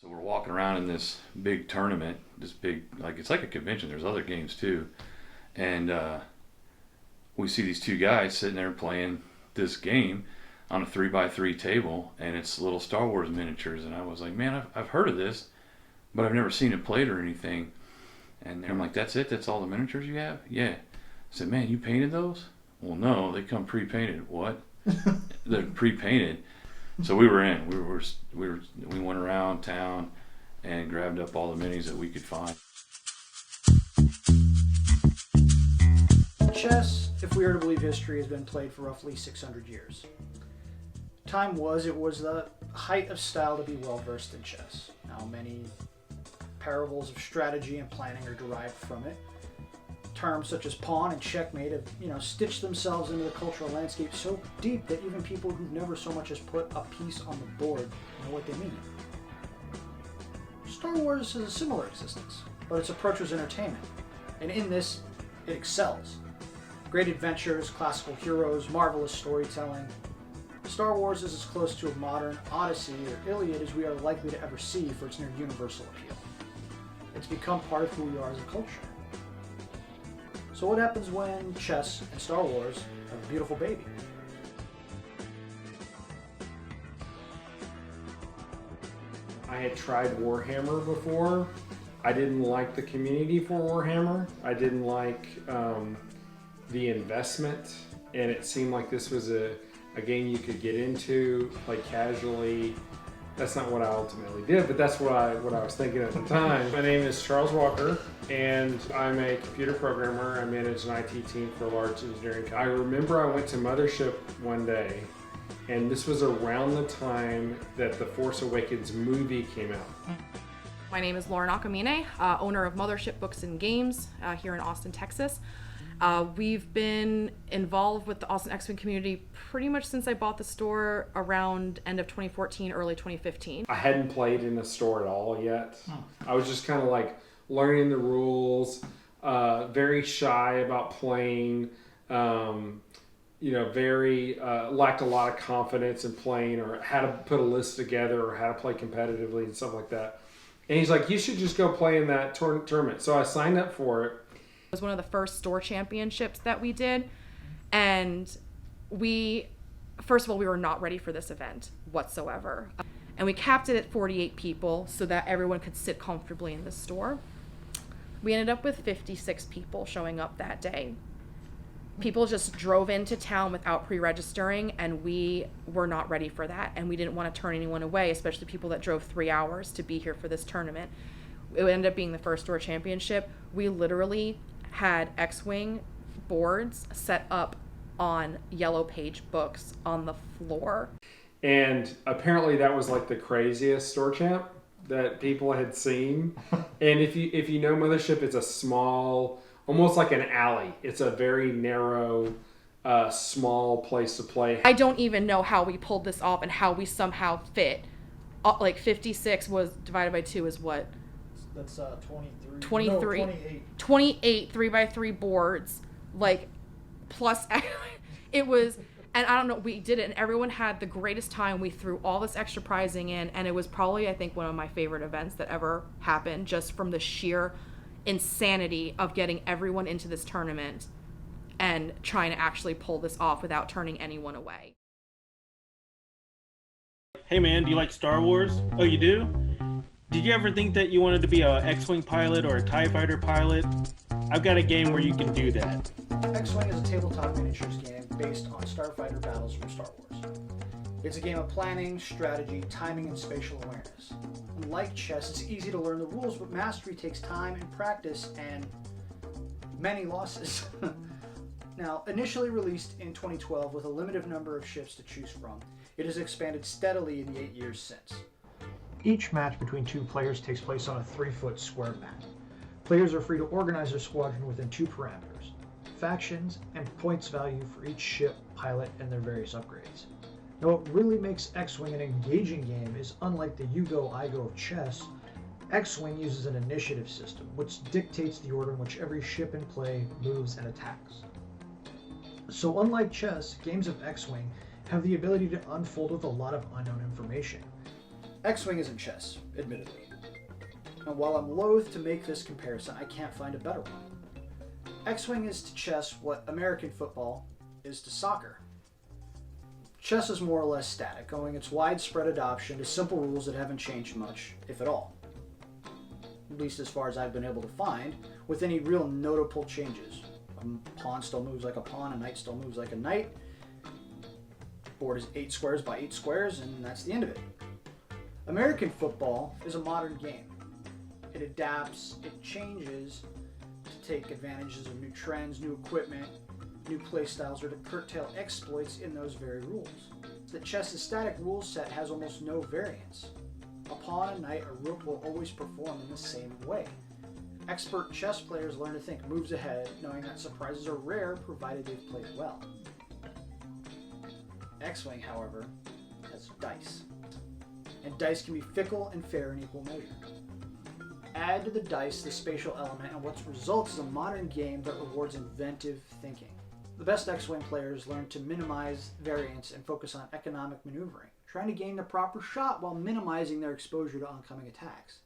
So we're walking around in this big tournament, this big, like it's like a convention. There's other games too, and we see these two guys sitting there playing this game on a 3x3 table, and it's little Star Wars miniatures. And I was like, man, I've heard of this, but I've never seen it played or anything. And I'm like, that's it? That's all the miniatures you have? Yeah. I said, man, you painted those? Well, no, they come pre-painted. What? They're pre-painted. So we were in. We went around town and grabbed up all the minis that we could find. Chess, if we are to believe history, has been played for roughly 600 years. It was the height of style to be well versed in chess. Now, many parables of strategy and planning are derived from it. Terms such as pawn and checkmate have, stitched themselves into the cultural landscape so deep that even people who've never so much as put a piece on the board know what they mean. Star Wars has a similar existence, but its approach was entertainment, and in this, it excels. Great adventures, classical heroes, marvelous storytelling. Star Wars is as close to a modern Odyssey or Iliad as we are likely to ever see for its near universal appeal. It's become part of who we are as a culture. So what happens when chess and Star Wars have a beautiful baby? I had tried Warhammer before. I didn't like the community for Warhammer. I didn't like the investment, and it seemed like this was a game you could get into, play casually. That's not what I ultimately did, but that's what I was thinking at the time. My name is Charles Walker, and I'm a computer programmer. I manage an IT team for a large engineering company. I remember I went to Mothership one day, and this was around the time that The Force Awakens movie came out. My name is Lauren Akamine, owner of Mothership Books and Games here in Austin, Texas. We've been involved with the Austin X-wing community pretty much since I bought the store around end of 2014, early 2015. I hadn't played in a store at all yet. I was just kind of like learning the rules, very shy about playing, very lacked a lot of confidence in playing or how to put a list together or how to play competitively and stuff like that. And he's like, you should just go play in that tournament. So I signed up for it. It was one of the first store championships that we did, and first of all, we were not ready for this event whatsoever, and we capped it at 48 people so that everyone could sit comfortably in the store. We ended up with 56 people showing up that day. People just drove into town without pre-registering, and we were not ready for that, and we didn't want to turn anyone away, especially people that drove 3 hours to be here for this tournament. It ended up being the first store championship. We literally had X-wing boards set up on yellow page books on the floor. And apparently that was like the craziest store champ that people had seen. And if you know Mothership, it's a small, almost like an alley. It's a very narrow, small place to play. I don't even know how we pulled this off and how we somehow fit. Like 56 was divided by 2 is what? That's 23. 23. No, 28. 28 3x3 boards, like, plus it was, and I don't know, we did it and everyone had the greatest time. We threw all this extra prizing in, and it was probably, I think, one of my favorite events that ever happened, just from the sheer insanity of getting everyone into this tournament and trying to actually pull this off without turning anyone away. Hey man, do you like Star Wars? Oh, you do? Did you ever think that you wanted to be an X-wing pilot or a TIE fighter pilot? I've got a game where you can do that. X-wing is a tabletop miniatures game based on starfighter battles from Star Wars. It's a game of planning, strategy, timing, and spatial awareness. Like chess, it's easy to learn the rules, but mastery takes time and practice and many losses. Now, initially released in 2012 with a limited number of ships to choose from, it has expanded steadily in the 8 years since. Each match between two players takes place on a 3-foot square map. Players are free to organize their squadron within 2 parameters: factions and points value for each ship, pilot, and their various upgrades. Now, what really makes X-Wing an engaging game is, unlike the you go, I go of chess, X-Wing uses an initiative system, which dictates the order in which every ship in play moves and attacks. So unlike chess, games of X-Wing have the ability to unfold with a lot of unknown information. X-wing isn't chess, admittedly. And while I'm loath to make this comparison, I can't find a better one. X-wing is to chess what American football is to soccer. Chess is more or less static, owing its widespread adoption to simple rules that haven't changed much, if at all. At least as far as I've been able to find, with any real notable changes. A pawn still moves like a pawn, a knight still moves like a knight. Board is 8 squares by 8 squares, and that's the end of it. American football is a modern game. It adapts, it changes to take advantages of new trends, new equipment, new play styles, or to curtail exploits in those very rules. The chess's static rule set has almost no variance. A pawn, a knight, a rook will always perform in the same way. Expert chess players learn to think moves ahead, knowing that surprises are rare provided they've played well. X-wing, however, has dice. And dice can be fickle and fair in equal measure. Add to the dice the spatial element, and what results is a modern game that rewards inventive thinking. The best X-wing players learn to minimize variance and focus on economic maneuvering, trying to gain the proper shot while minimizing their exposure to oncoming attacks.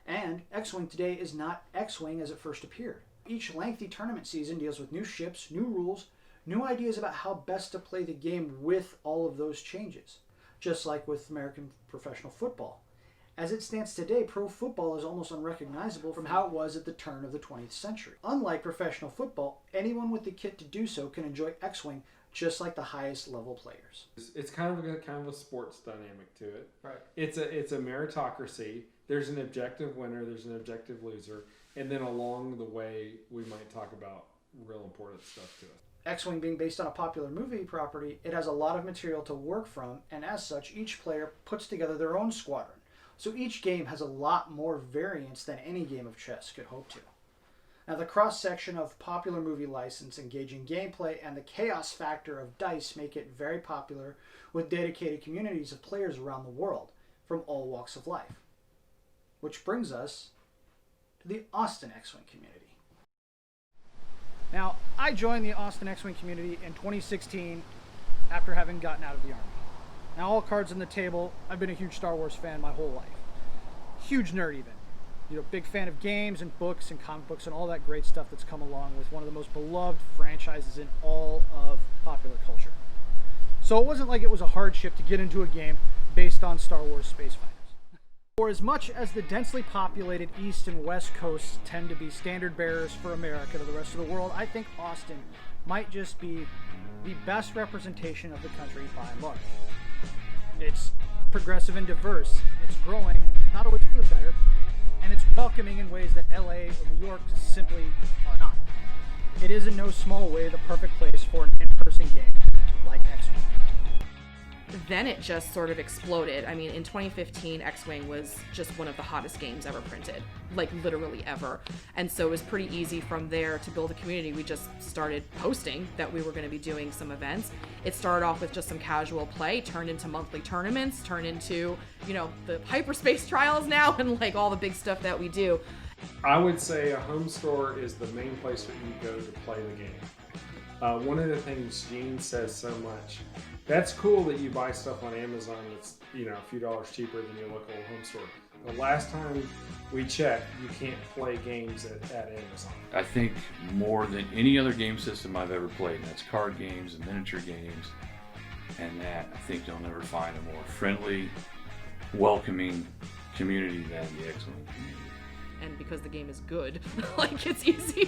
And X-wing today is not X-wing as it first appeared. Each lengthy tournament season deals with new ships, new rules, new ideas about how best to play the game with all of those changes. Just like with American professional football. As it stands today, pro football is almost unrecognizable from how it was at the turn of the 20th century. Unlike professional football, anyone with the kit to do so can enjoy X-wing just like the highest level players. It's kind of a sports dynamic to it. Right. It's a meritocracy. There's an objective winner, there's an objective loser, and then along the way we might talk about real important stuff to it. X-wing being based on a popular movie property, it has a lot of material to work from, and as such, each player puts together their own squadron. So each game has a lot more variance than any game of chess could hope to. Now the cross-section of popular movie license, engaging gameplay, and the chaos factor of dice make it very popular with dedicated communities of players around the world from all walks of life. Which brings us to the Austin X-wing community. Now, I joined the Austin X-wing community in 2016 after having gotten out of the Army. Now, all cards on the table, I've been a huge Star Wars fan my whole life. Huge nerd even. You know, big fan of games and books and comic books and all that great stuff that's come along with one of the most beloved franchises in all of popular culture. So it wasn't like it was a hardship to get into a game based on Star Wars space fighters. For as much as the densely populated East and West Coasts tend to be standard bearers for America to the rest of the world, I think Austin might just be the best representation of the country by and large. It's progressive and diverse, it's growing, not always for the better, and it's welcoming in ways that LA or New York simply are not. It is in no small way the perfect place for an in-person game like X-wing. Then it just sort of exploded. I mean, in 2015, X-wing was just one of the hottest games ever printed, like literally ever. And so it was pretty easy from there to build a community. We just started posting that we were going to be doing some events. It started off with just some casual play, turned into monthly tournaments, turned into, you know, the hyperspace trials now and like all the big stuff that we do. I would say a home store is the main place that you go to play the game. One of the things Gene says so much, that's cool that you buy stuff on Amazon that's, you know, a few dollars cheaper than your local home store. The last time we checked, you can't play games at Amazon. I think more than any other game system I've ever played, and that's card games and miniature games, and that I think you'll never find a more friendly, welcoming community than the X-wing community. And because the game is good, like it's easy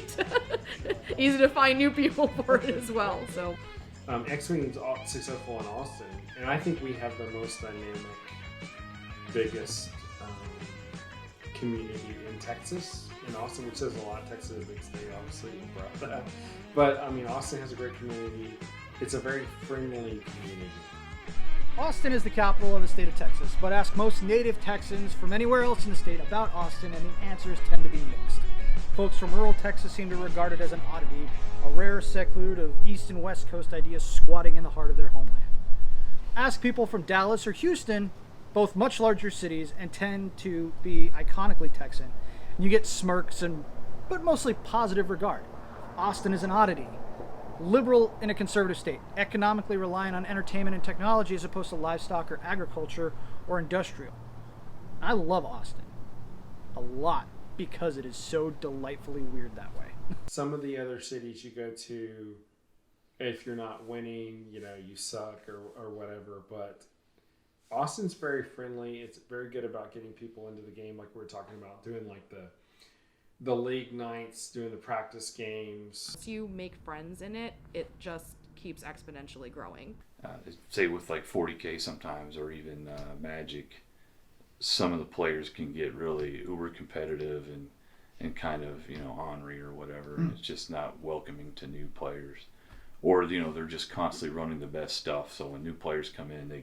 to find new people for it as well. So X-wing is successful in Austin, and I think we have the most dynamic, biggest community in Texas, in Austin, which says a lot. Texas is a big state, obviously, you brought that. But I mean, Austin has a great community. It's a very friendly community. Austin is the capital of the state of Texas, but ask most native Texans from anywhere else in the state about Austin, and the answers tend to be mixed. Folks from rural Texas seem to regard it as an oddity, a rare seclude of East and West Coast ideas squatting in the heart of their homeland. Ask people from Dallas or Houston, both much larger cities and tend to be iconically Texan, and you get smirks and but mostly positive regard. Austin is an oddity. liberal in a conservative state, economically reliant on entertainment and technology as opposed to livestock or agriculture or industrial. I love Austin a lot because it is so delightfully weird that way. Some of the other cities you go to, if you're not winning, you know, you suck or whatever. But Austin's very friendly. It's very good about getting people into the game, like we were talking about, doing like the league nights, doing the practice games. Once you make friends in it, it just keeps exponentially growing. Say with like 40K sometimes, or even Magic, some of the players can get really uber competitive and kind of, you know, ornery or whatever. And it's just not welcoming to new players. Or, you know, they're just constantly running the best stuff. So when new players come in, they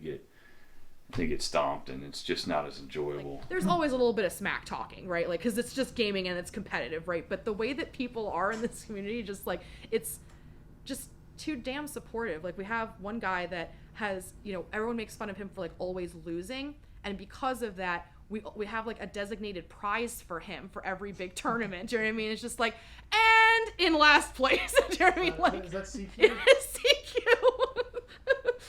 get stomped, and it's just not as enjoyable. Like, there's always a little bit of smack talking, right? Like, because it's just gaming and it's competitive, right? But the way that people are in this community, just like, it's just too damn supportive. Like, we have one guy that has, you know, everyone makes fun of him for like always losing, and because of that, we have like a designated prize for him for every big tournament. Do you know what I mean? It's just like, and in last place. Do you know what I mean? Like, Is that CQ? it is CQ.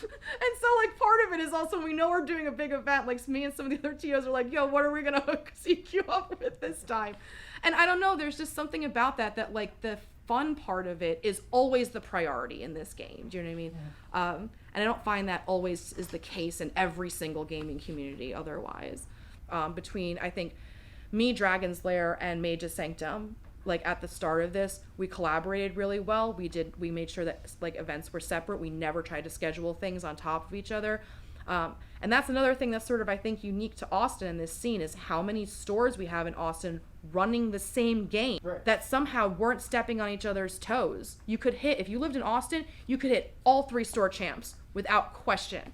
And so, like, part of it is also, we know we're doing a big event. Like, me and some of the other TOs are like, yo, what are we going to hook CQ up with this time? And I don't know, there's just something about that, like, the fun part of it is always the priority in this game. Do you know what I mean? Yeah. And I don't find that always is the case in every single gaming community otherwise. Between, I think, me, Dragon's Lair, and Mage's Sanctum, like at the start of this, we collaborated really well. We made sure that like events were separate. We never tried to schedule things on top of each other. And that's another thing that's sort of, I think, unique to Austin in this scene is how many stores we have in Austin running the same game that somehow weren't stepping on each other's toes. You could hit, if you lived in Austin, you could hit all 3 store champs without question.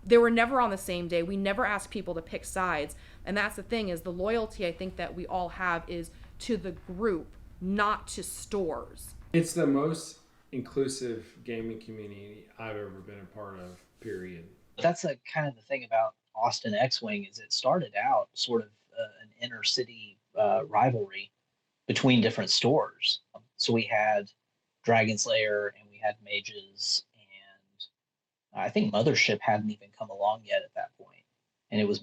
They were never on the same day. We never asked people to pick sides. And that's the thing, is the loyalty I think that we all have is to the group, not to stores. It's the most inclusive gaming community I've ever been a part of, period. That's a kind of the thing about Austin X-wing is it started out sort of an inner city rivalry between different stores. So we had Dragon's Lair and we had Mages, and I think Mothership hadn't even come along yet at that point. And it was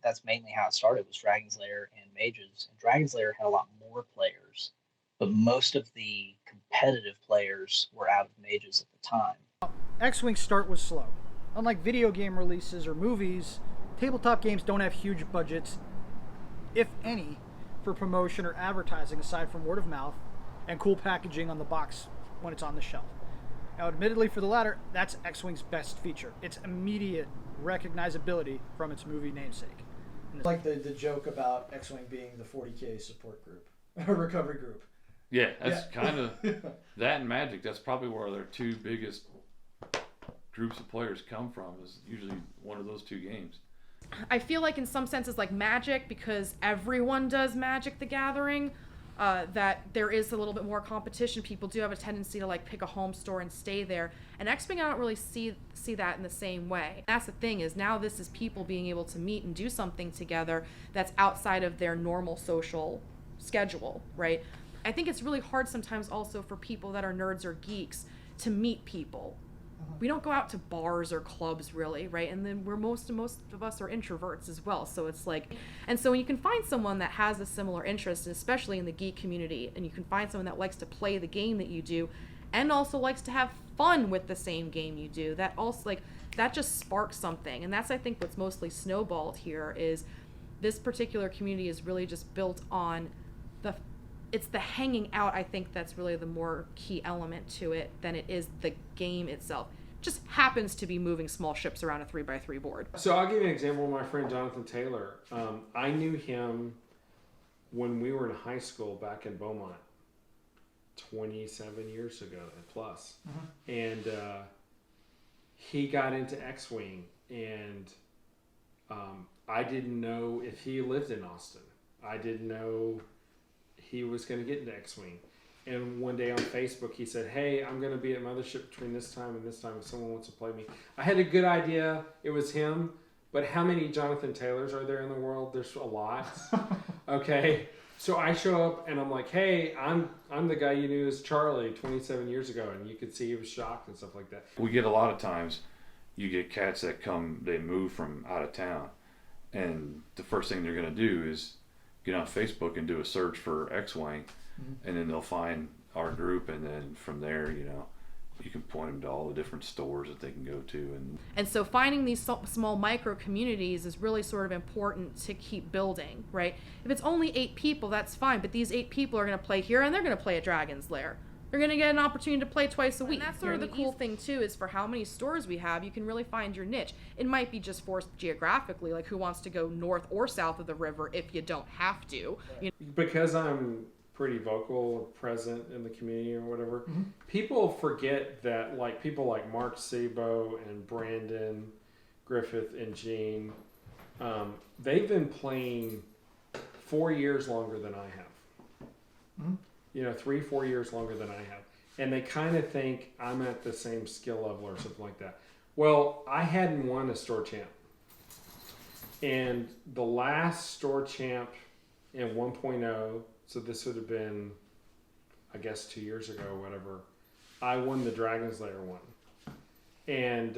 that's mainly how it started, was Dragon's Lair and Mages. And Dragon's Lair had a lot more players, but most of the competitive players were out of Mages at the time. X-Wing's start was slow. Unlike video game releases or movies, tabletop games don't have huge budgets, if any, for promotion or advertising aside from word of mouth and cool packaging on the box when it's on the shelf. Now, admittedly, for the latter, that's X-Wing's best feature. Its immediate recognizability from its movie namesake. Like the joke about X-Wing being the 40K support group, recovery group. Yeah, that's kind of that and Magic. That's probably where their 2 biggest groups of players come from, is usually one of those 2 games. I feel like in some senses like Magic, because everyone does Magic the Gathering, that there is a little bit more competition. People do have a tendency to like pick a home store and stay there. And X-Wing, I don't really see that in the same way. That's the thing, is now this is people being able to meet and do something together that's outside of their normal social schedule, right? I think it's really hard sometimes also for people that are nerds or geeks to meet people. We don't go out to bars or clubs really, right? And then most of us are introverts as well. So it's like, and so when you can find someone that has a similar interest, especially in the geek community, and you can find someone that likes to play the game that you do, and also likes to have fun with the same game you do, that also like that just sparks something. And that's, I think, what's mostly snowballed here is this particular community is really just built on it's the hanging out, I think, that's really the more key element to it than it is the game itself. Just happens to be moving small ships around a 3x3 board. So I'll give you an example of my friend Jonathan Taylor. I knew him when we were in high school back in Beaumont 27 years ago plus. And he got into X-Wing, and I didn't know if he lived in Austin. I didn't know he was going to get into X-Wing. And one day on Facebook, he said, hey, I'm going to be at Mothership between this time and this time if someone wants to play me. I had a good idea it was him, but how many Jonathan Taylors are there in the world? There's a lot. Okay. So I show up and I'm like, hey, I'm the guy you knew as Charlie 27 years ago, and you could see he was shocked and stuff like that. We get a lot of times, you get cats that they move from out of town, and the first thing they're going to do is get on Facebook and do a search for X-wing, and then they'll find our group, and then from there, you can point them to all the different stores that they can go to. And so finding these small micro communities is really sort of important to keep building, right? If it's only 8 people, that's fine, but these 8 people are going to play here, and they're going to play at Dragon's Lair. They're going to get an opportunity to play twice a week. And that's sort of the cool thing too, is for how many stores we have, you can really find your niche. It might be just forced geographically, like who wants to go north or south of the river if you don't have to. Because I'm pretty vocal or present in the community or whatever, people forget that, like, people like Mark Sabo and Brandon Griffith and Gene, they've been playing 4 years longer than I have. 3-4 years longer than I have. And they kind of think I'm at the same skill level or something like that. Well, I hadn't won a store champ. And the last store champ in 1.0, so this would have been, I guess, 2 years ago or whatever, I won the Dragon's Lair one. And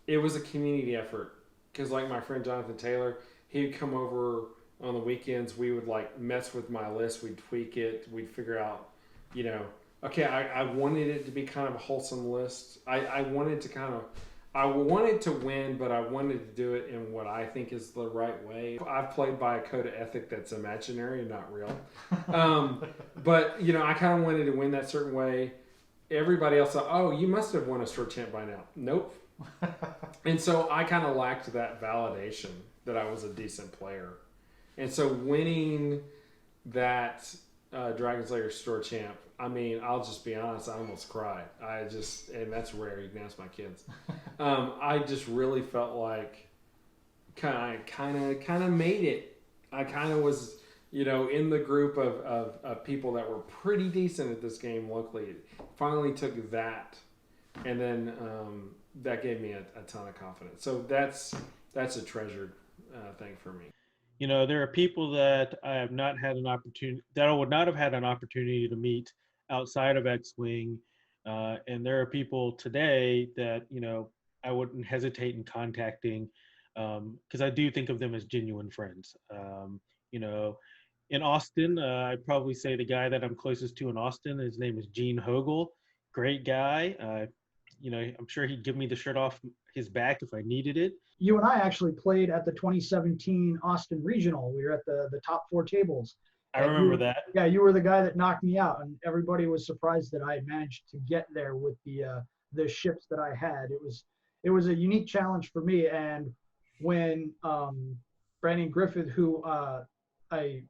it was a community effort. Because like my friend Jonathan Taylor, he'd come over on the weekends. We would like mess with my list. We'd tweak it. We'd figure out, okay, I wanted it to be kind of a wholesome list. I wanted to win, but I wanted to do it in what I think is the right way. I've played by a code of ethic that's imaginary and not real. But, I kind of wanted to win that certain way. Everybody else thought, oh, you must have won a store champ by now. Nope. And so I kind of lacked that validation that I was a decent player. And so winning that Dragon's Lair store champ, I mean, I'll just be honest, I almost cried. And that's rare, you can ask my kids. I just really felt like kind of made it. I kind of was, in the group of people that were pretty decent at this game locally. It finally took that, and then that gave me a ton of confidence. So that's a treasured thing for me. There are people that I have not had an opportunity, that I would not have had an opportunity to meet outside of X-Wing. And there are people today that, I wouldn't hesitate in contacting, because I do think of them as genuine friends. In Austin, I'd probably say the guy that I'm closest to in Austin, his name is Gene Hogel. Great guy. I'm sure he'd give me the shirt off his back if I needed it. You and I actually played at the 2017 Austin Regional. We were at the top 4 tables. I remember that. Yeah, you were the guy that knocked me out, and everybody was surprised that I managed to get there with the ships that I had. It was a unique challenge for me. And when Brandon Griffith, who I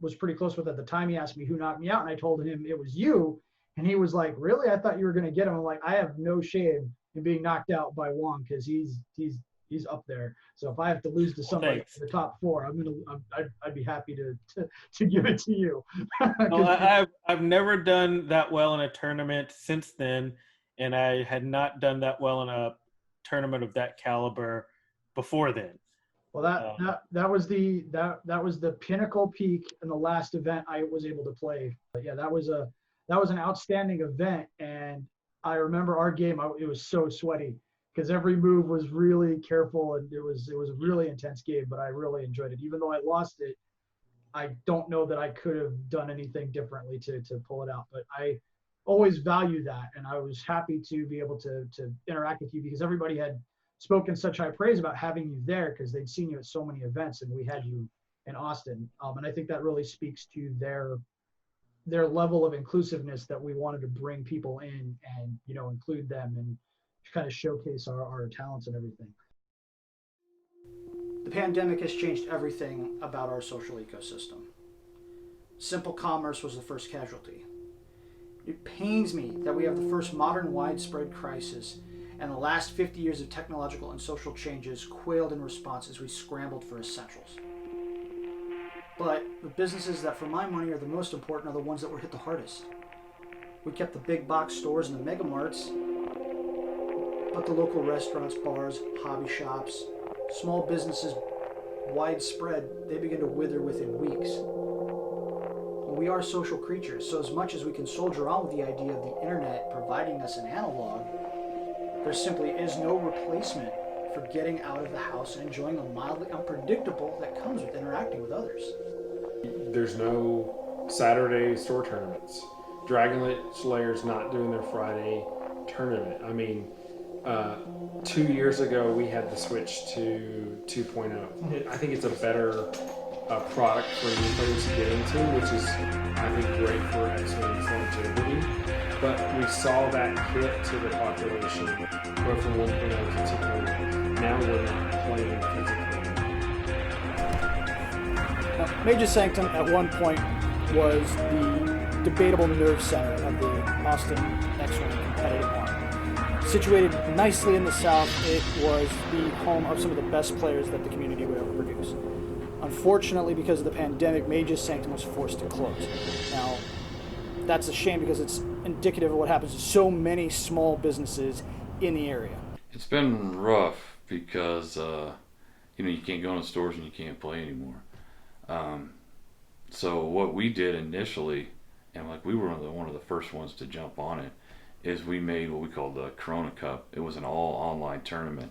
was pretty close with at the time, he asked me who knocked me out, and I told him it was you. And he was like, "Really? I thought you were going to get him." I'm like, "I have no shame in being knocked out by Wong, because he's up there. So if I have to lose to somebody in the top 4, I'd be happy to give it to you." Well, I've never done that well in a tournament since then, and I had not done that well in a tournament of that caliber before then. Well, that was the pinnacle peak in the last event I was able to play. But yeah, that was an outstanding event, and I remember our game. It was so sweaty because every move was really careful, and it was a really intense game. But I really enjoyed it, even though I lost it. I don't know that I could have done anything differently to pull it out. But I always value that, and I was happy to be able to interact with you, because everybody had spoken such high praise about having you there, because they'd seen you at so many events, and we had you in Austin. And I think that really speaks to their level of inclusiveness, that we wanted to bring people in and include them and kind of showcase our talents and everything. The pandemic has changed everything about our social ecosystem. Simple commerce was the first casualty. It pains me that we have the first modern widespread crisis, and the last 50 years of technological and social changes quailed in response as we scrambled for essentials. But the businesses that, for my money, are the most important are the ones that were hit the hardest. We kept the big box stores and the mega marts, but the local restaurants, bars, hobby shops, small businesses, widespread, they began to wither within weeks. we are social creatures, so as much as we can soldier on with the idea of the internet providing us an analog, there simply is no replacement for getting out of the house and enjoying the mildly unpredictable that comes with interacting with others. There's no Saturday store tournaments. Dragon Slayer's not doing their Friday tournament. I mean, 2 years ago we had to switch to 2.0. I think it's a better product for new players to get into, which is, I think, great for X-Wing's longevity. But we saw that hit to the population, go from 1.0 to 2.0. Now we're not playing physically. Now, Mage's Sanctum at one point was the debatable nerve center of the Austin X-Wing competitive arm. Situated nicely in the south, it was the home of some of the best players that the community would ever produce. Unfortunately, because of the pandemic, Mage's Sanctum was forced to close. Now, that's a shame because it's indicative of what happens to so many small businesses in the area. It's been rough because you can't go in the stores and you can't play anymore. So what we did initially, and like we were one of the first ones to jump on it, is we made what we called the Corona Cup. It was an all online tournament.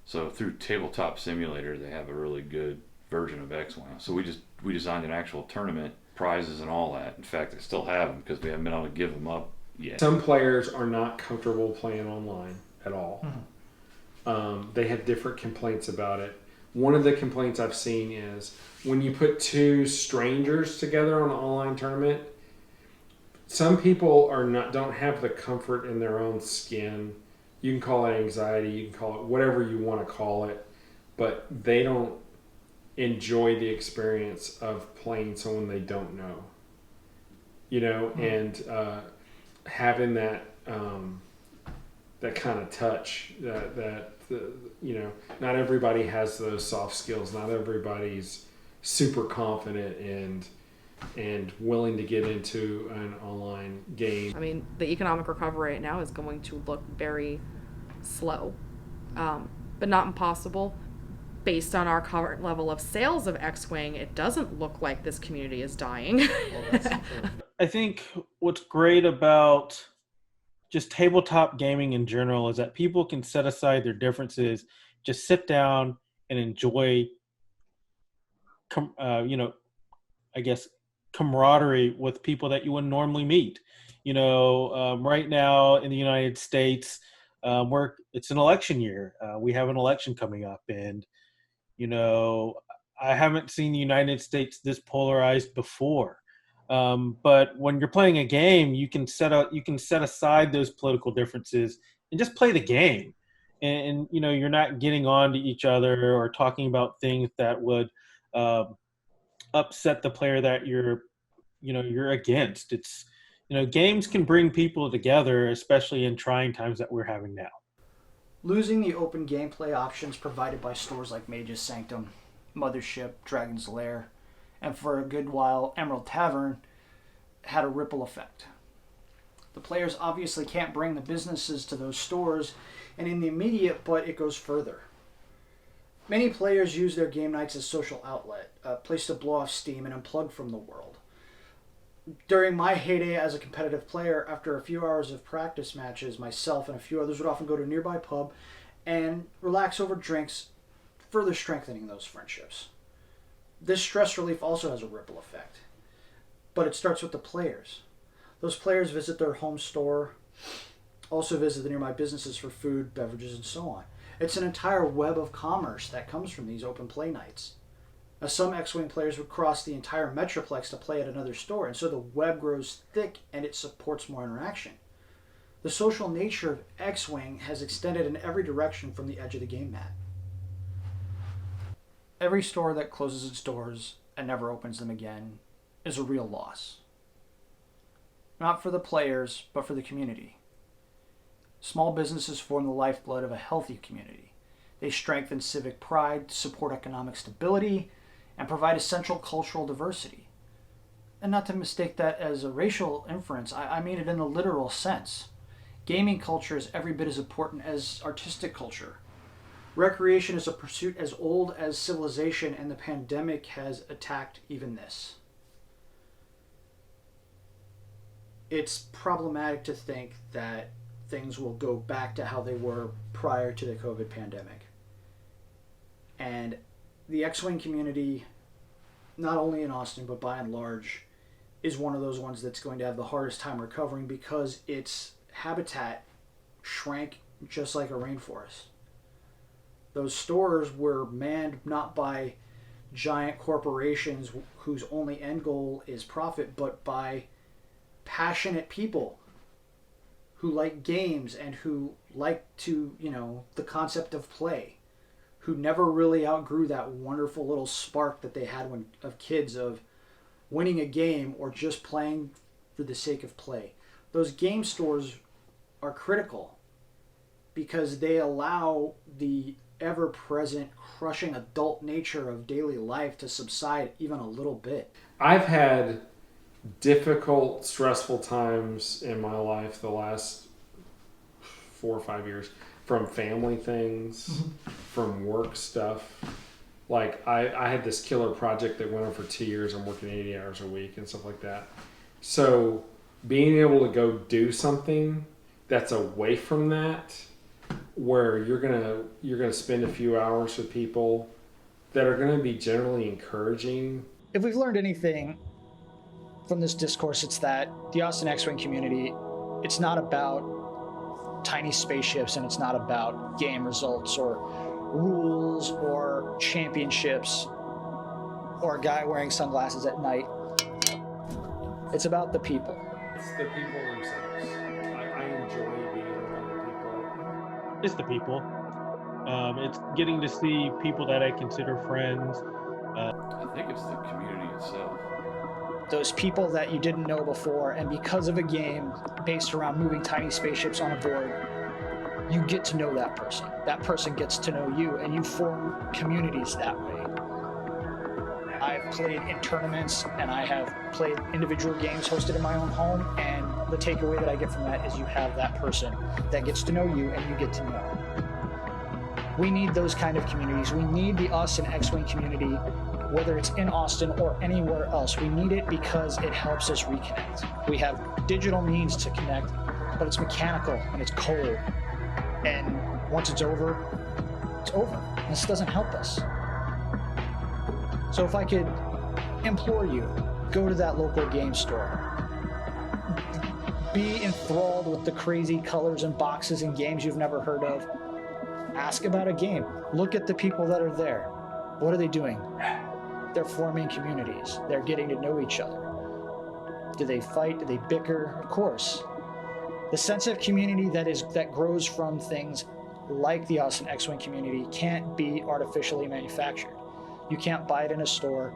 So through Tabletop Simulator, they have a really good version of X-Wing. So we designed an actual tournament, prizes and all that. In fact, I still have them because we haven't been able to give them up yet. Some players are not comfortable playing online at all. They have different complaints about it. One of the complaints I've seen is when you put two strangers together on an online tournament, some people don't have the comfort in their own skin. You can call it anxiety, you can call it whatever you want to call it, but they don't enjoy the experience of playing someone they don't know. And having that that kind of touch not everybody has those soft skills. Not everybody's super confident and willing to get into an online game. I mean, the economic recovery right now is going to look very slow, but not impossible. Based on our current level of sales of X-Wing, it doesn't look like this community is dying. I think what's great about just tabletop gaming in general is that people can set aside their differences, just sit down and enjoy, I guess, camaraderie with people that you wouldn't normally meet. Right now in the United States, it's an election year. We have an election coming up, and I haven't seen the United States this polarized before. But when you're playing a game, you can set aside those political differences and just play the game. And you're not getting on to each other or talking about things that would upset the player that you're against. It's games can bring people together, especially in trying times that we're having now. Losing the open gameplay options provided by stores like Mage's Sanctum, Mothership, Dragon's Lair, and for a good while Emerald Tavern had a ripple effect. The players obviously can't bring the businesses to those stores and in the immediate, but it goes further. Many players use their game nights as social outlet, a place to blow off steam and unplug from the world. During my heyday as a competitive player, after a few hours of practice matches, myself and a few others would often go to a nearby pub and relax over drinks, further strengthening those friendships. This stress relief also has a ripple effect, but it starts with the players. Those players visit their home store, also visit the nearby businesses for food, beverages, and so on. It's an entire web of commerce that comes from these open play nights. Now, some X-Wing players would cross the entire Metroplex to play at another store, and so the web grows thick and it supports more interaction. The social nature of X-Wing has extended in every direction from the edge of the game mat. Every store that closes its doors and never opens them again is a real loss. Not for the players, but for the community. Small businesses form the lifeblood of a healthy community. They strengthen civic pride, support economic stability, and provide essential cultural diversity. And not to mistake that as a racial inference, I mean it in the literal sense. Gaming culture is every bit as important as artistic culture. Recreation is a pursuit as old as civilization, and the pandemic has attacked even this. it's problematic to think that things will go back to how they were prior to the COVID pandemic. And the X-wing community, not only in Austin, but by and large, is one of those ones that's going to have the hardest time recovering because its habitat shrank just like a rainforest. Those stores were manned not by giant corporations whose only end goal is profit, but by passionate people who like games and who like to, the concept of play, who never really outgrew that wonderful little spark that they had of kids of winning a game or just playing for the sake of play. Those game stores are critical because they allow the ever-present crushing adult nature of daily life to subside even a little bit. I've had difficult, stressful times in my life the last 4 or 5 years, from family things, from work stuff. Like I had this killer project that went on for 2 years. I'm working 80 hours a week and stuff like that. So being able to go do something that's away from that, where you're gonna spend a few hours with people that are gonna be generally encouraging. If we've learned anything from this discourse, it's that the Austin X-wing community, it's not about tiny spaceships, and it's not about game results or rules or championships or a guy wearing sunglasses at night. It's about the people. It's the people themselves. I enjoy being around people. It's the people. It's getting to see people that I consider friends. I think it's the community itself. Those people that you didn't know before, and because of a game based around moving tiny spaceships on a board, you get to know that person. That person gets to know you, and you form communities that way. I've played in tournaments, and I have played individual games hosted in my own home, and the takeaway that I get from that is you have that person that gets to know you, and you get to know. We need those kind of communities. We need the Austin X-wing community, whether it's in Austin or anywhere else. We need it because it helps us reconnect. We have digital means to connect, but it's mechanical and it's cold. And once it's over, it's over. This doesn't help us. So if I could implore you, go to that local game store. Be enthralled with the crazy colors and boxes and games you've never heard of. Ask about a game. Look at the people that are there. What are they doing? They're forming communities. They're getting to know each other. Do they fight? Do they bicker? Of course. The sense of community that grows from things like the Austin X-wing community can't be artificially manufactured. You can't buy it in a store,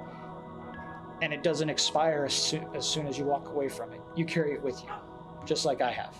and it doesn't expire as soon as you walk away from it. You carry it with you, just like I have.